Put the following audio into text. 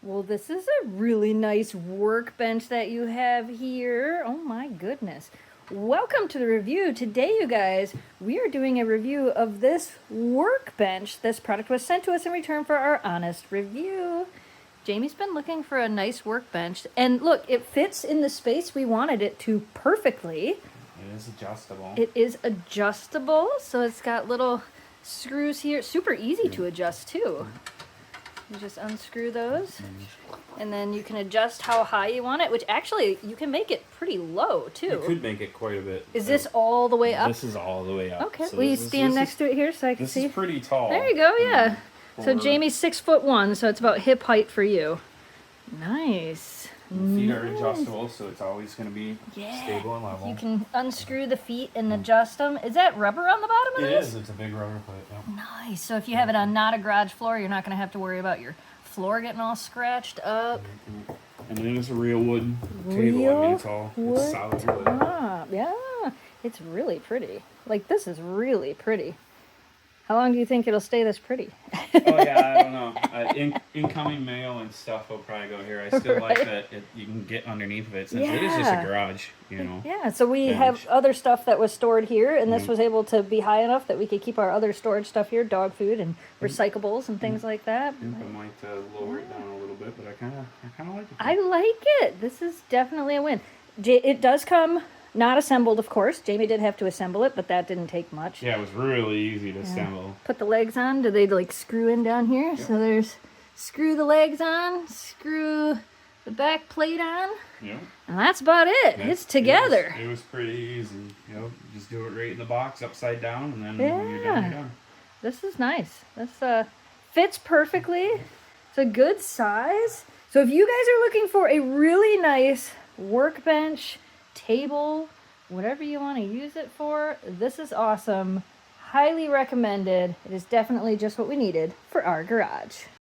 Well, this is a really nice workbench that you have here. Oh my goodness. Welcome to the review. Today, you guys, we are doing a review of this workbench. This product was sent to us in return for our honest review. Jamie's been looking for a nice workbench, and look, it fits in the space we wanted it to perfectly. It is adjustable. It is adjustable, so it's got little screws here. Super easy to adjust too. You just unscrew those, and then you can adjust how high you want it, which actually you can make it pretty low too. You could make it quite a bit. Is this all the way up? This is all the way up. Okay, will you stand next to it here so I can see? This is pretty tall. There you go, yeah. So Jamie's 6'1", so it's about hip height for you. Nice. Feet are adjustable, so it's always going to be stable and level. You can unscrew the feet and adjust them. Is that rubber on the bottom of this? It is. It's a big rubber plate. Yeah. Nice. So if you have it on not a garage floor, you're not going to have to worry about your floor getting all scratched up. And then it's a real wood table. I mean, it's solid wood. Yeah, it's really pretty. Like, this is really pretty. How long do you think it'll stay this pretty? Oh, yeah, I don't know. Incoming mail and stuff will probably go here. I still like that you can get underneath of it since it is just a garage, you know. Yeah, so we have other stuff that was stored here, and this was able to be high enough that we could keep our other storage stuff here, dog food and recyclables and things like that. I might lower it down a little bit, but I kind of like it. I like it. This is definitely a win. It does come not assembled, of course. Jamie did have to assemble it, but that didn't take much. Yeah, it was really easy to assemble. Put the legs on. Do they like screw in down here? Yep. So there's screw the legs on, screw the back plate on. Yep. And that's about it. It's together. It was pretty easy. Yep. Just do it right in the box, upside down, and then when you're done, you're done. This is nice. This fits perfectly. It's a good size. So if you guys are looking for a really nice workbench, table, whatever you want to use it for, this is awesome. Highly recommended. It is definitely just what we needed for our garage.